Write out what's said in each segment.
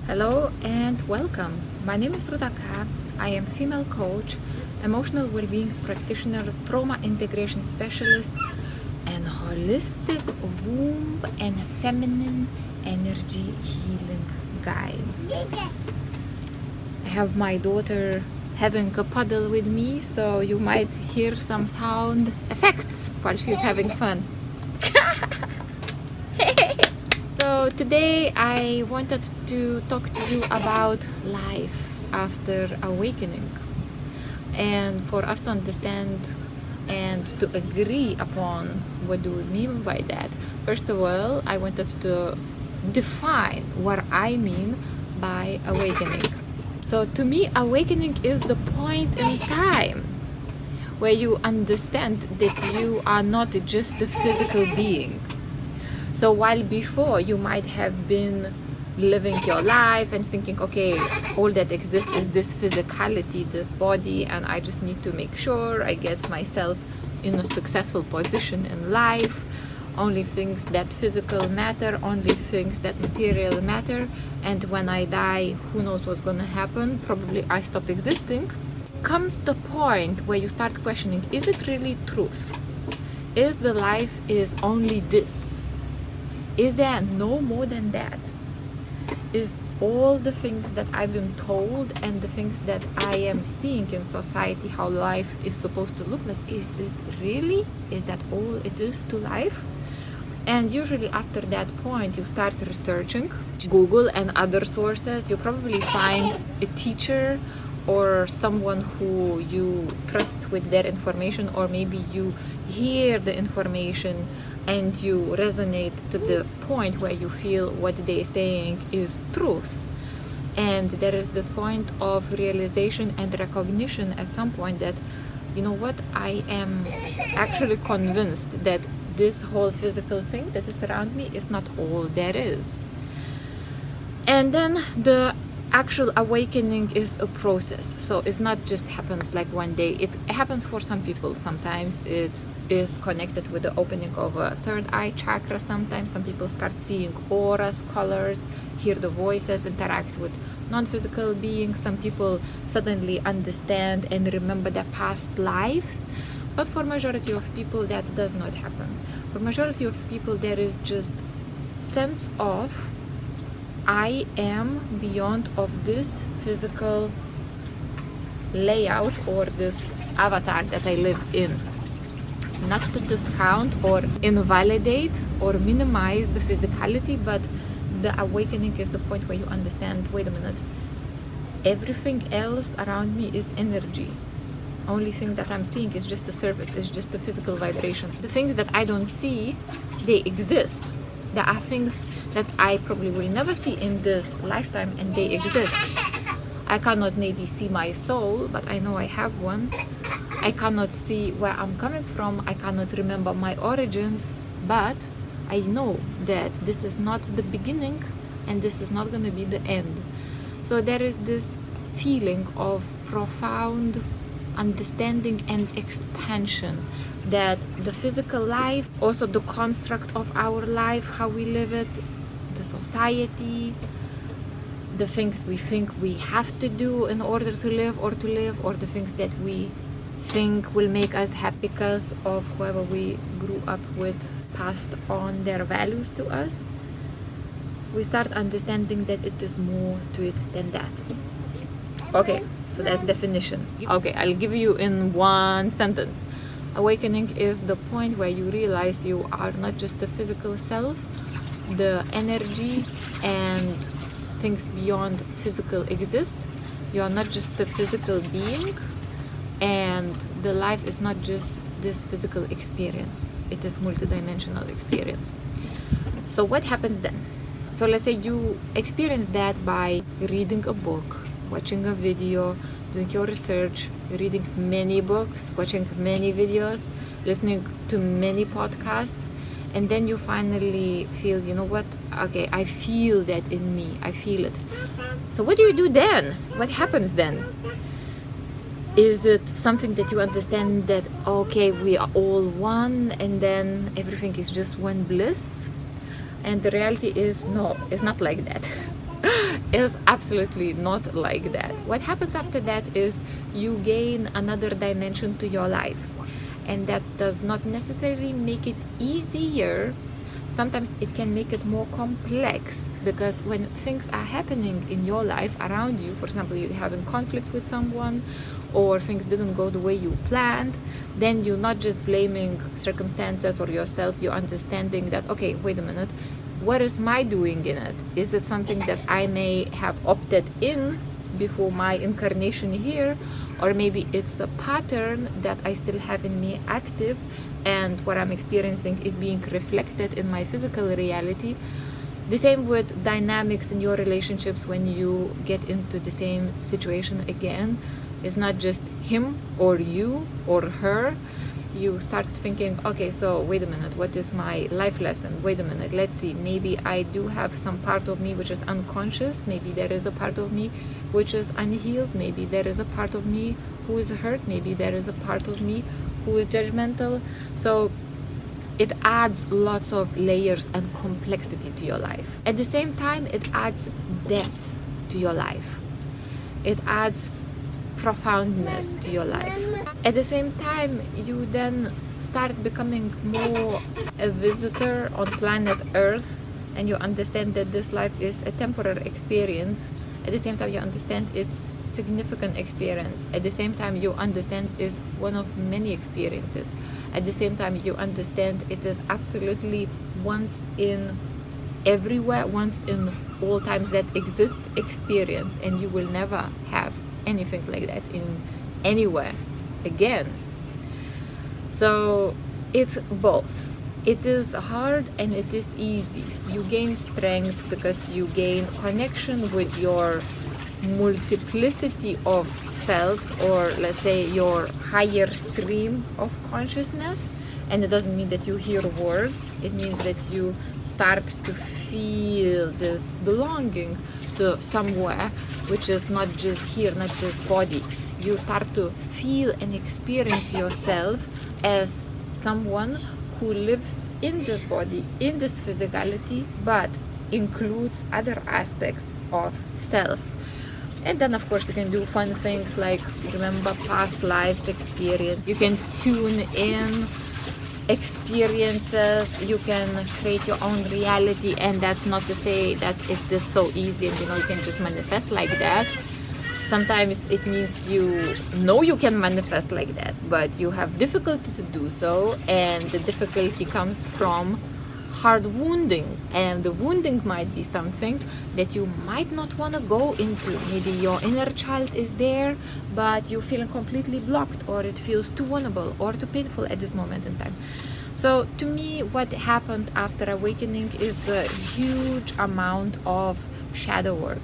Hello and welcome. My name is Ruta. I am female coach, emotional well-being practitioner, trauma integration specialist, and holistic womb and feminine energy healing guide. I have my daughter having a puddle with me, so you might hear some sound effects while she's having fun. So today I wanted to talk to you about life after awakening, and for us to understand and to agree upon what do we mean by that. First of all, I wanted to define what I mean by awakening. So to me, awakening is the point in time where you understand that you are not just a physical being. So while before you might have been living your life and thinking, okay, all that exists is this physicality, this body, and I just need to make sure I get myself in a successful position in life. Only things that physical matter, only things that material matter, and when I die, who knows what's gonna happen, probably I stop existing. Comes the point where you start questioning, is it really truth? Is the life is only this? Is there no more than that? Is all the things that I've been told and the things that I am seeing in society, how life is supposed to look like, is it really? Is that all it is to life? And usually after that point, you start researching, Google and other sources. You probably find a teacher or someone who you trust with their information, or maybe you hear the information and you resonate to the point where you feel what they're saying is truth. And there is this point of realization and recognition at some point that, you know what, I am actually convinced that this whole physical thing that is around me is not all there is. And then the actual awakening is a process. So it's not just happens like one day. It happens for some people. Sometimes it is connected with the opening of a third eye chakra. Sometimes some people start seeing auras, colors, hear the voices, interact with non-physical beings. Some people suddenly understand and remember their past lives. But for majority of people that does not happen. For majority of people there is just sense of I am beyond of this physical layout or this avatar that I live in. Not to discount or invalidate or minimize the physicality, but the awakening is the point where you understand, wait a minute, everything else around me is energy. Only thing that I'm seeing is just the surface, is just the physical vibration. The things that I don't see, they exist. There are things that I probably will never see in this lifetime, and they exist. I cannot maybe see my soul, but I know I have one. I cannot see where I'm coming from. I cannot remember my origins, but I know that this is not the beginning and this is not going to be the end. So there is this feeling of profound understanding and expansion that the physical life, also the construct of our life, how we live it, the society, the things we think we have to do in order to live, or the things that we think will make us happy because of whoever we grew up with, passed on their values to us. We start understanding that it is more to it than that. Okay, so that's definition. Okay, I'll give you in one sentence. Awakening is the point where you realize you are not just the physical self, the energy and things beyond physical exist. You are not just the physical being, and the life is not just this physical experience. It is multidimensional experience. So what happens then? So let's say you experience that by reading a book, watching a video, doing your research, reading many books, watching many videos, listening to many podcasts, and then you finally feel, you know what, okay, I feel that in me, I feel it. So what do you do then? What happens then? Is it something that you understand that, okay, we are all one and then everything is just one bliss? And the reality is, no, it's not like that. is absolutely not like that. What happens after that is you gain another dimension to your life, and that does not necessarily make it easier. Sometimes it can make it more complex, because when things are happening in your life around you, for example, you're having conflict with someone, or things didn't go the way you planned, then you're not just blaming circumstances or yourself, you're understanding that, okay, wait a minute, what is my doing in it? Is it something that I may have opted in before my incarnation here, or maybe it's a pattern that I still have in me active, and what I'm experiencing is being reflected in my physical reality. The same with dynamics in your relationships. When you get into the same situation again, it's not just him or you or her. You start thinking, okay, so wait a minute, what is my life lesson? Wait a minute, let's see, maybe I do have some part of me which is unconscious. Maybe there is a part of me which is unhealed. Maybe there is a part of me who is hurt. Maybe there is a part of me who is judgmental. So it adds lots of layers and complexity to your life. At the same time, it adds depth to your life. It adds profoundness to your life. At the same time, you then start becoming more a visitor on planet Earth, and you understand that this life is a temporary experience. At the same time, you understand it's significant experience. At the same time, you understand it's one of many experiences. At the same time, you understand it is absolutely once in everywhere, once in all times that exist experience, and you will never have anything like that in anywhere again. So it's both. It is hard and it is easy. You gain strength because you gain connection with your multiplicity of selves, or let's say your higher stream of consciousness. And it doesn't mean that you hear words. It means that you start to feel this belonging to somewhere which is not just here, not just body. You start to feel and experience yourself as someone who lives in this body, in this physicality, but includes other aspects of self. And then of course you can do fun things like remember past lives experience. You can tune in experiences, you can create your own reality, and that's not to say that it is so easy and you can just manifest like that. Sometimes it means you can manifest like that, but you have difficulty to do so, and the difficulty comes from hard wounding, and the wounding might be something that you might not want to go into. Maybe your inner child is there, but you feel completely blocked, or it feels too vulnerable or too painful at this moment in time. So to me, what happened after awakening is a huge amount of shadow work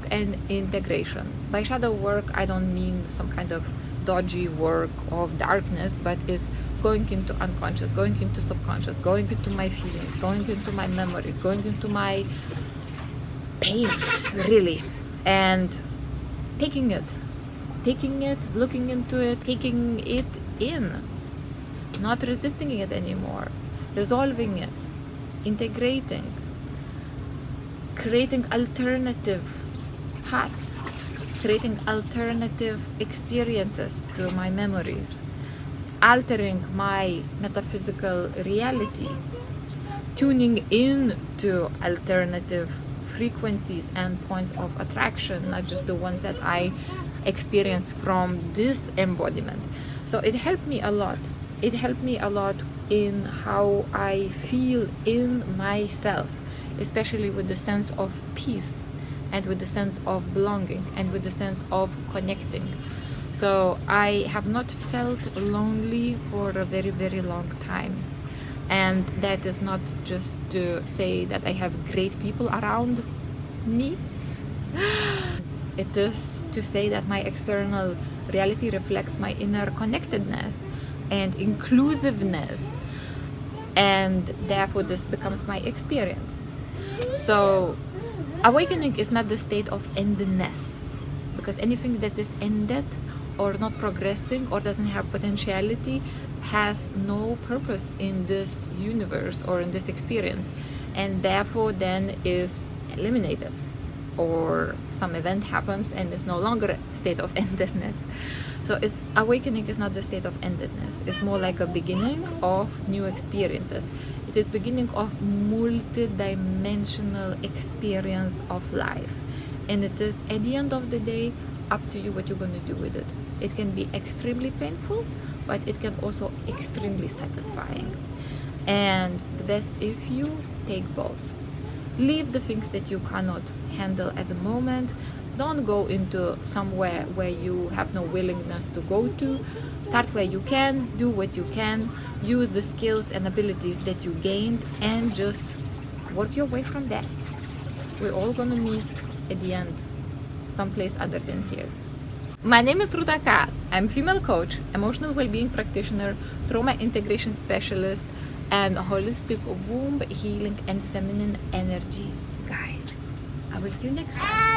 and integration. By shadow work, I don't mean some kind of dodgy work of darkness, but it's going into unconscious, going into subconscious, going into my feelings, going into my memories, going into my pain, really, and taking it, looking into it, taking it in, not resisting it anymore, resolving it, integrating, creating alternative paths, creating alternative experiences to my memories, altering my metaphysical reality, tuning in to alternative frequencies and points of attraction, not just the ones that I experience from this embodiment. So it helped me a lot. It helped me a lot in how I feel in myself, especially with the sense of peace and with the sense of belonging and with the sense of connecting. So I have not felt lonely for a very, very long time. And that is not just to say that I have great people around me. It is to say that my external reality reflects my inner connectedness and inclusiveness. And therefore this becomes my experience. So awakening is not the state of endness, because anything that is ended or not progressing or doesn't have potentiality has no purpose in this universe or in this experience, and therefore then is eliminated. or some event happens and it's no longer a state of endedness. So awakening is not the state of endedness. It's more like a beginning of new experiences. It is beginning of multi-dimensional experience of life. And it is, at the end of the day, up to you what you're going to do with it. It can be extremely painful, but it can also extremely satisfying. And the best if you take both. Leave the things that you cannot handle at the moment. Don't go into somewhere where you have no willingness to go to. Start where you can, do what you can, use the skills and abilities that you gained, and just work your way from there. We're all gonna meet at the end, someplace other than here. My name is Ruta. I'm female coach, emotional well-being practitioner, trauma integration specialist, and holistic womb healing and feminine energy guide. I will see you next time.